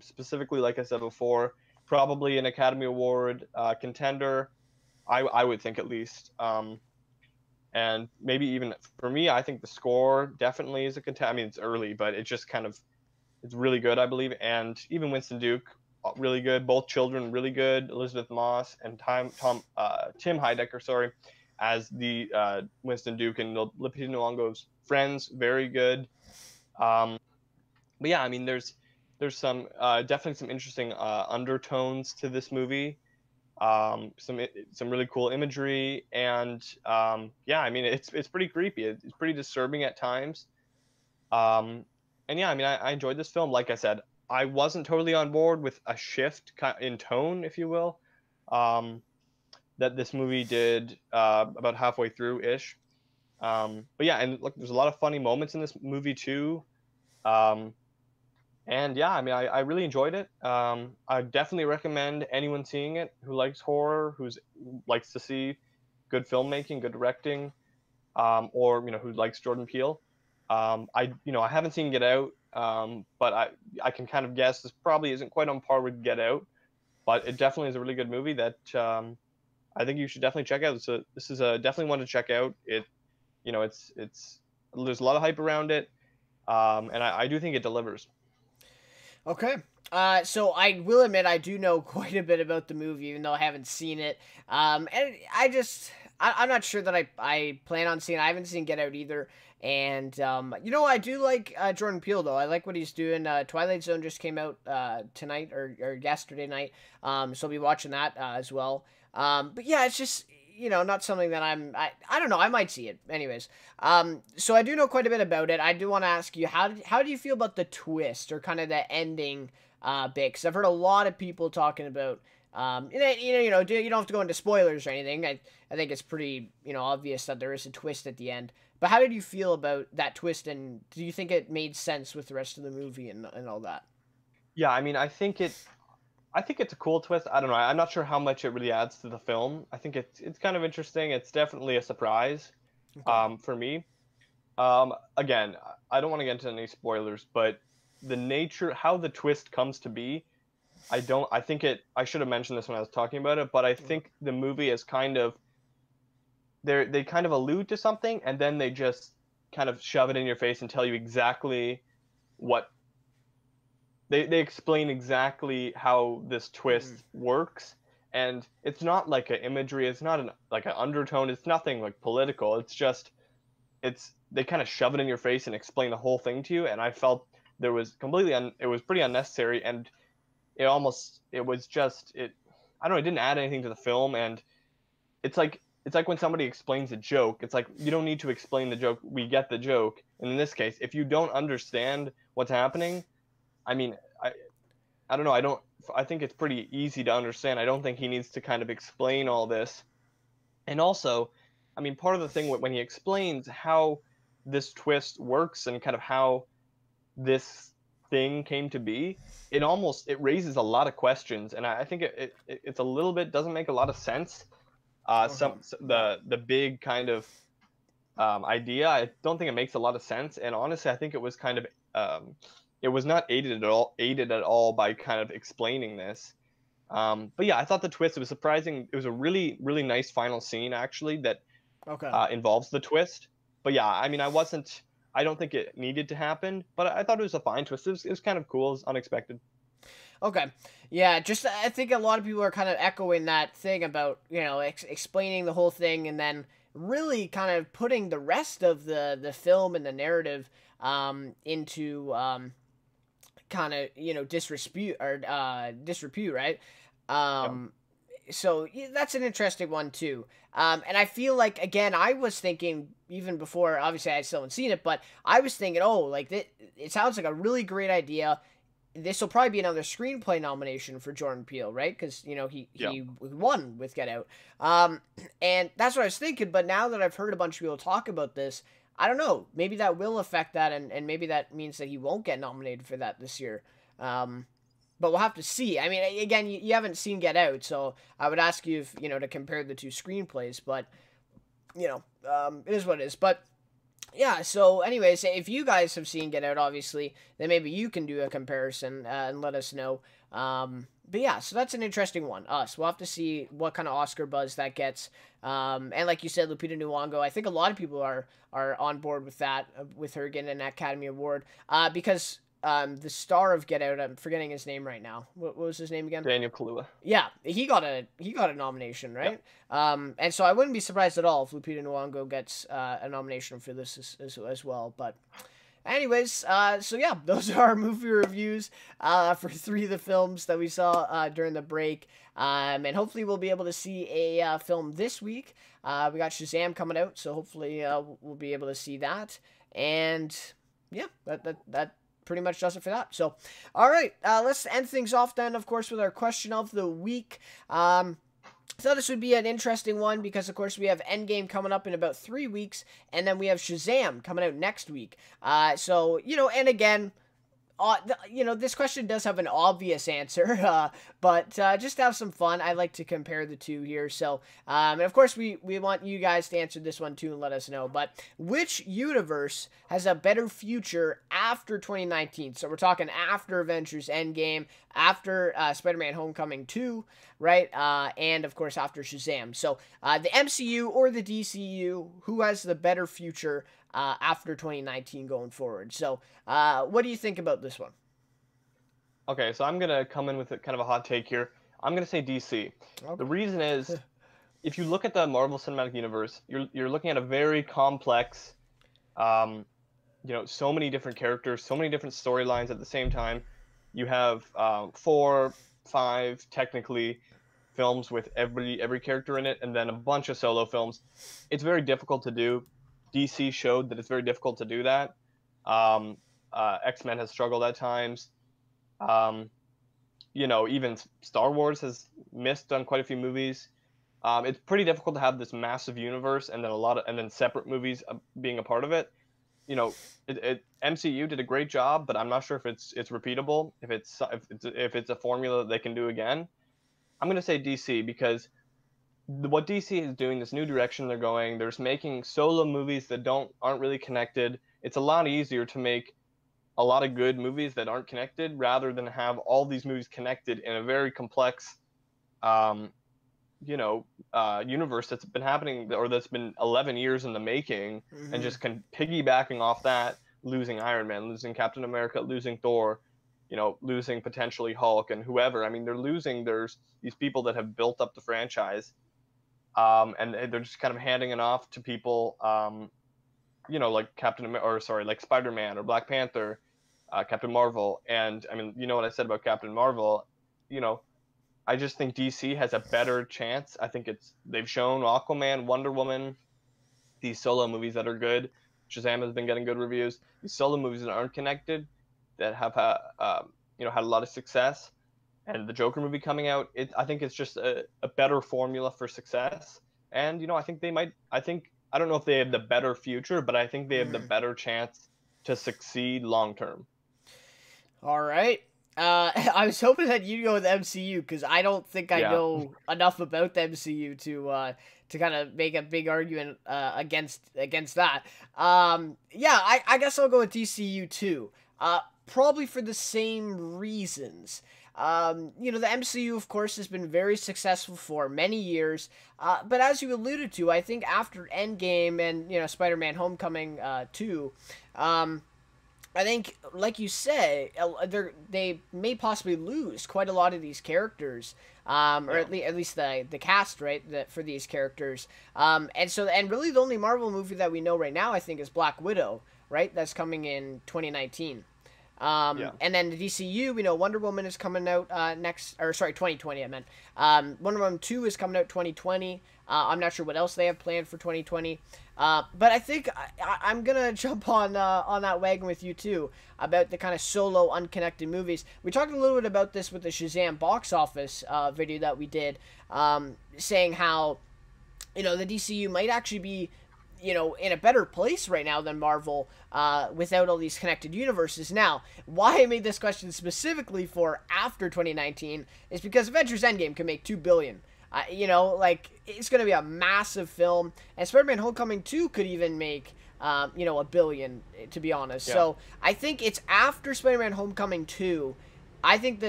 specifically, like I said before, probably an Academy Award contender. I would think at least. And maybe even for me, I think the score definitely is a contender. I mean, it's early, but it just kind of it's really good, I believe. And even Winston Duke, really good. Both children, really good. Elizabeth Moss and Tim Heidecker, sorry, as the Winston Duke and Lupita Nyong'o's friends, very good. But yeah, I mean, there's some definitely some interesting undertones to this movie. Some really cool imagery, and yeah, I mean, it's pretty creepy. It's pretty disturbing at times. Um, and yeah, I mean, I enjoyed this film. Like I said, I wasn't totally on board with a shift in tone, if you will, that this movie did about halfway through ish. But yeah, and look, there's a lot of funny moments in this movie too. Um, and yeah, I mean, I really enjoyed it. I definitely recommend anyone seeing it who likes horror, who likes to see good filmmaking, good directing, or who likes Jordan Peele. I haven't seen Get Out, but I can kind of guess this probably isn't quite on par with Get Out, but it definitely is a really good movie that I think you should definitely check out. So this is a definitely one to check out. It's there's a lot of hype around it, and I do think it delivers. Okay. So I will admit I do know quite a bit about the movie, even though I haven't seen it. And I'm not sure that I plan on seeing it. I haven't seen Get Out either. And, I do like Jordan Peele, though. I like what he's doing. Twilight Zone just came out tonight or yesterday night. So I'll be watching that as well. But yeah, it's just, not something that I don't know. I might see it. Anyways, so I do know quite a bit about it. I do want to ask you, how do you feel about the twist or kind of the ending bit? Because I've heard a lot of people talking about, you don't have to go into spoilers or anything. I think it's pretty, obvious that there is a twist at the end. But how did you feel about that twist, and do you think it made sense with the rest of the movie and all that? Yeah, I mean, I think it's a cool twist. I don't know. I'm not sure how much it really adds to the film. I think it's kind of interesting. It's definitely a surprise Okay. for me. Again, I don't want to get into any spoilers, but the nature, how the twist comes to be, I think I should have mentioned this when I was talking about it, but I think the movie is kind of, they kind of allude to something and then they just kind of shove it in your face and tell you exactly what, they explain exactly how this Mm-hmm. twist works. And it's not like an imagery, it's not like an undertone, it's nothing like political. It's just, they kind of shove it in your face and explain the whole thing to you, and I felt there was it was pretty unnecessary, and it was just it I don't know, it didn't add anything to the film. And it's like when somebody explains a joke, it's like, you don't need to explain the joke, we get the joke. And in this case, if you don't understand what's happening, I mean, I don't know, I think it's pretty easy to understand. I don't think he needs to kind of explain all this. And also, I mean, part of the thing when he explains how this twist works and kind of how this thing came to be, it raises a lot of questions, and I think it's a little bit, doesn't make a lot of sense. Okay. Yeah. The big kind of idea, I don't think it makes a lot of sense. And honestly, I think it was kind of it was not aided at all by kind of explaining this. But yeah, I thought the twist, it was surprising. It was a really, really nice final scene, actually, that Okay. involves the twist. But yeah, I mean, I don't think it needed to happen, but I thought it was a fine twist. It was kind of cool. It was unexpected. Okay. Yeah, just I think a lot of people are kind of echoing that thing about, explaining the whole thing and then really kind of putting the rest of the film and the narrative into kind of, disrepute or disrepute, right? Yeah. Um so yeah, that's an interesting one too. And I feel like, again, I was thinking even before, obviously I still haven't seen it, but I was thinking, oh, like it sounds like a really great idea. This will probably be another screenplay nomination for Jordan Peele, right? Because Yeah. he won with Get Out, and that's what I was thinking. But now that I've heard a bunch of people talk about this, I don't know. Maybe that will affect that, and maybe that means that he won't get nominated for that this year. Um, but we'll have to see. I mean, again, you haven't seen Get Out, so I would ask you if, to compare the two screenplays, but, it is what it is. But, yeah, so anyways, if you guys have seen Get Out, obviously, then maybe you can do a comparison and let us know. But yeah, so that's an interesting one. We'll have to see what kind of Oscar buzz that gets. And like you said, Lupita Nyong'o, I think a lot of people are on board with that, with her getting an Academy Award, because the star of Get Out, I'm forgetting his name right now. What was his name again? Daniel Kaluuya. Yeah, he got a nomination, right? Yeah. And so I wouldn't be surprised at all if Lupita Nyong'o gets a nomination for this as well. But anyways, so yeah, those are our movie reviews for 3 of the films that we saw during the break. And hopefully we'll be able to see a film this week. We got Shazam coming out, so hopefully we'll be able to see that. And yeah, that pretty much does it for that. So, all right, let's end things off then, of course, with our question of the week. I thought this would be an interesting one because, of course, we have Endgame coming up in about 3 weeks, and then we have Shazam coming out next week. So, and again, this question does have an obvious answer, but just to have some fun, I like to compare the two here. So, and of course, we want you guys to answer this one too and let us know. But which universe has a better future after 2019? So we're talking after Avengers Endgame, after Spider-Man Homecoming 2, right? And of course, after Shazam. So the MCU or the DCEU, who has the better future after 2019 going forward? So what do you think about this one? Okay, so I'm going to come in with kind of a hot take here. I'm going to say DC. Okay. The reason is, if you look at the Marvel Cinematic Universe, you're looking at a very complex, so many different characters, so many different storylines at the same time. You have 4, 5, technically, films with every character in it, and then a bunch of solo films. It's very difficult to do. DC showed that it's very difficult to do that. X-Men has struggled at times. Even Star Wars has missed on quite a few movies. It's pretty difficult to have this massive universe and then separate movies being a part of it. MCU did a great job, but I'm not sure if it's repeatable. If it's a formula that they can do again. I'm going to say DC because what DC is doing, this new direction they're going, they're making solo movies that aren't really connected. It's a lot easier to make a lot of good movies that aren't connected rather than have all these movies connected in a very complex, universe that's been happening, or that's been 11 years in the making, and just piggybacking off that, losing Iron Man, losing Captain America, losing Thor, losing potentially Hulk and whoever. I mean, there's these people that have built up the franchise, and they're just kind of handing it off to people, like like Spider-Man or Black Panther, Captain Marvel. And I mean, what I said about Captain Marvel, I just think DC has a better chance. I think they've shown Aquaman, Wonder Woman, these solo movies that are good. Shazam has been getting good reviews. These solo movies that aren't connected, that have had a lot of success, and the Joker movie coming out, I think it's just a better formula for success. And I think I don't know if they have the better future, but I think they have the better chance to succeed long term. All right. I was hoping that you'd go with MCU because I don't think I know enough about the MCU to kind of make a big argument against that. I guess I'll go with DCU too. Probably for the same reasons. The MCU, of course, has been very successful for many years. But as you alluded to, I think after Endgame and, Spider-Man Homecoming 2, I think, like you say, they may possibly lose quite a lot of these characters, or at least the cast, right, for these characters. And really the only Marvel movie that we know right now, I think, is Black Widow, right? That's coming in 2019. And then the DCU, we know Wonder Woman is coming out 2020, I meant. Wonder Woman 2 is coming out 2020. I'm not sure what else they have planned for 2020. But I think I'm going to jump on that wagon with you, too, about the kind of solo, unconnected movies. We talked a little bit about this with the Shazam box office video that we did, saying how, the DCU might actually be you know, in a better place right now than Marvel without all these connected universes. Now, why I made this question specifically for after 2019 is because Avengers Endgame can make $2 billion. You know, like, it's going to be a massive film, and Spider-Man Homecoming 2 could even make, you know, $1 billion, to be honest. Yeah. So I think it's after Spider-Man Homecoming 2. I think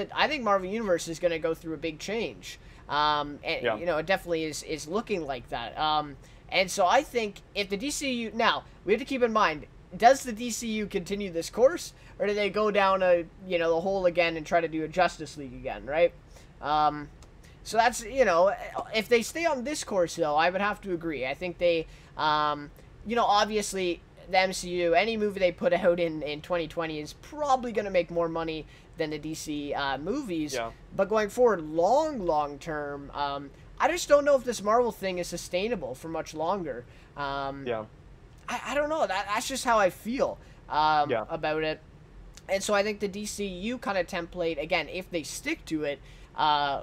Marvel Universe is going to go through a big change. And, you know, it definitely is looking like that. And so I think if the DCEU... Now, we have to keep in mind, does the DCEU continue this course? Or do they go down the hole again and try to do a Justice League again, right? So that's, you know, if they stay on this course, though, I would have to agree. I think they, you know, obviously, the MCU, any movie they put out in 2020 is probably going to make more money than the DC movies. Yeah. But going forward, long term, I just don't know if this Marvel thing is sustainable for much longer. Yeah. I don't know. That's just how I feel about it. And so I think the DCU kind of template, again, if they stick to it,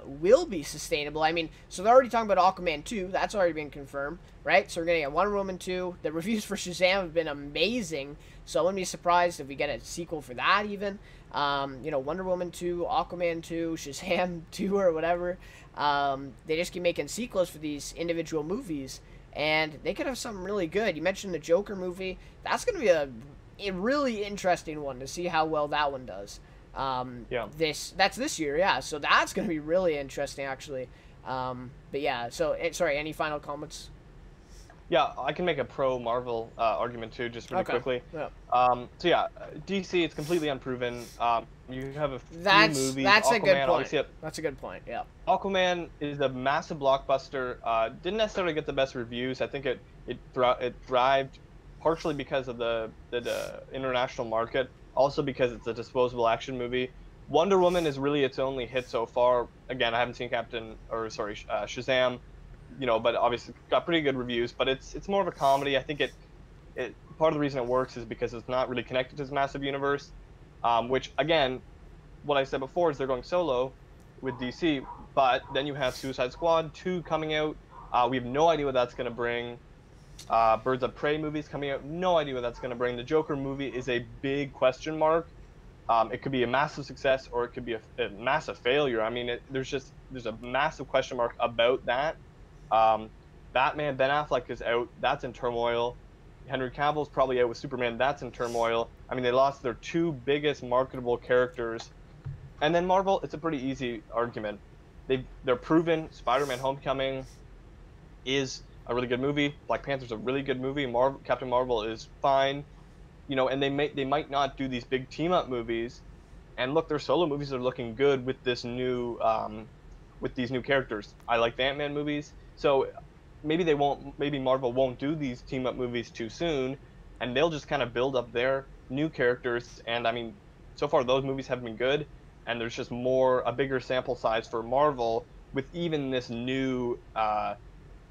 will be sustainable. I mean, so they're already talking about Aquaman 2. That's already been confirmed, right? So we're going to get Wonder Woman 2. The reviews for Shazam have been amazing, so I wouldn't be surprised if we get a sequel for that even. You know, Wonder Woman 2, Aquaman 2, Shazam 2, or whatever. They just keep making sequels for these individual movies, and they could have something really good. You mentioned the Joker movie. That's going to be a really interesting one to see how well that one does. That's this year, yeah. So that's going to be really interesting, actually. But yeah, so sorry, any final comments? Yeah, I can make a pro Marvel argument too, just really quickly. Yeah. So yeah, DC, it's completely unproven. You have a few movies. That's Aquaman, a good point. That's a good point. Yeah. Aquaman is a massive blockbuster. Didn't necessarily get the best reviews. I think it thrived partially because of the international market, also because it's a disposable action movie. Wonder Woman is really its only hit so far. Again, I haven't seen Shazam, you know, but obviously got pretty good reviews. But it's more of a comedy. I think it part of the reason it works is because it's not really connected to this massive universe, which again, what I said before is they're going solo with DC. But then you have Suicide Squad 2 coming out. We have no idea what that's going to bring. Birds of Prey movies coming out. No idea what that's going to bring. The Joker movie is a big question mark. It could be a massive success or it could be a massive failure. I mean, there's a massive question mark about that. Batman, Ben Affleck is out. That's in turmoil. Henry Cavill's probably out with Superman. That's in turmoil. I mean, they lost their two biggest marketable characters. And then Marvel, it's a pretty easy argument. They're proven. Spider-Man Homecoming is a really good movie. Black Panther's a really good movie. Captain Marvel is fine. You know, and they might not do these big team-up movies. And look, their solo movies are looking good with this new with these new characters. I like the Ant-Man movies. So maybe Marvel won't do these team-up movies too soon, and they'll just kind of build up their new characters. And I mean, so far those movies have been good, and there's just a bigger sample size for Marvel with even this new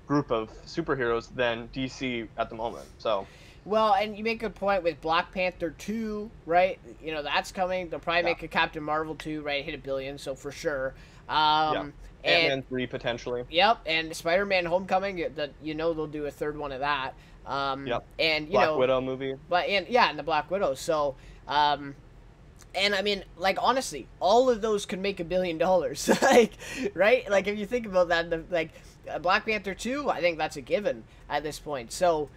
group of superheroes than DC at the moment. So. Well, and you make a good point with Black Panther 2, right? You know, that's coming. They'll probably make a Captain Marvel 2, right? Hit $1 billion, so for sure. Ant-Man 3 potentially. Yep, and Spider-Man Homecoming, they'll do a third one of that. And Black Widow movie. And the Black Widow. So, and I mean, like, honestly, all of those could make $1 billion, like, right? Like, if you think about that, like, Black Panther 2, I think that's a given at this point. So,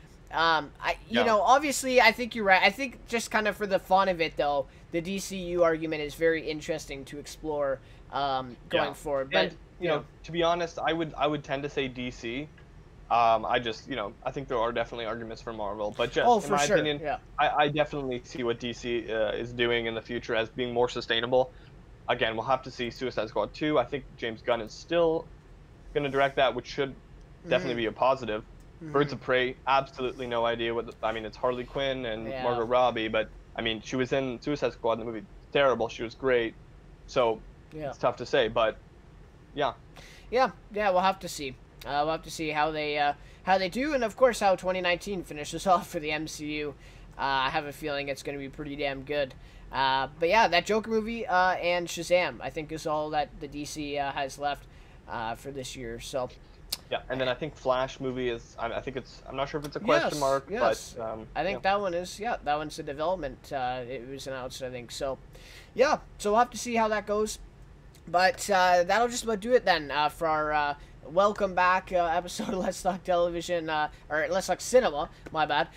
you know, obviously, I think you're right. I think just kind of for the fun of it, though, the DCU argument is very interesting to explore going forward. But and, you know, to be honest, I would tend to say DC. I think there are definitely arguments for Marvel, but just in my opinion, I definitely see what DC is doing in the future as being more sustainable. Again, we'll have to see Suicide Squad 2. I think James Gunn is still going to direct that, which should definitely be a positive. Birds of Prey, absolutely no idea it's Harley Quinn and Margot Robbie, but I mean, she was in Suicide Squad in the movie. Terrible. She was great. So it's tough to say, but yeah, we'll have to see. We'll have to see how they do, and of course how 2019 finishes off for the MCU. I have a feeling it's going to be pretty damn good. But yeah, that Joker movie and Shazam, I think, is all that the DC has left for this year. So Yeah, and then I think Flash movie is. I think it's. I'm not sure if it's a question mark, yes. but I think that one is. Yeah, that one's in development. It was announced, I think. So, yeah. So we'll have to see how that goes. But that'll just about do it then for our welcome back episode of Let's Talk Television, or Let's Talk Cinema, my bad.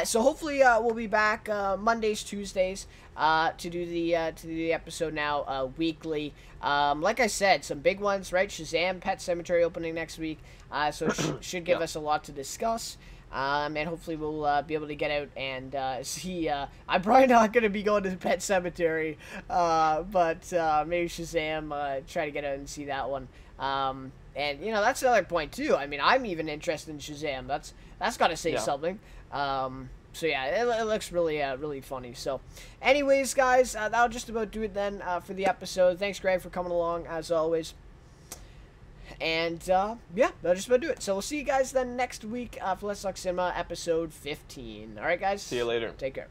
So hopefully we'll be back Mondays, Tuesdays to do the episode now weekly. Like I said, some big ones, right? Shazam, Pet Sematary opening next week, so should give us a lot to discuss. And hopefully we'll be able to get out and see. I'm probably not going to be going to the Pet Cemetery, but maybe Shazam, try to get out and see that one. And you know, that's another point too. I mean, I'm even interested in Shazam. That's got to say something. So yeah, it looks really really funny. So, anyways, guys, that'll just about do it then for the episode. Thanks, Greg, for coming along as always. And, yeah, that'll just about do it. So we'll see you guys then next week for Let's Talk Cinema, episode 15. All right, guys? See you later. Take care.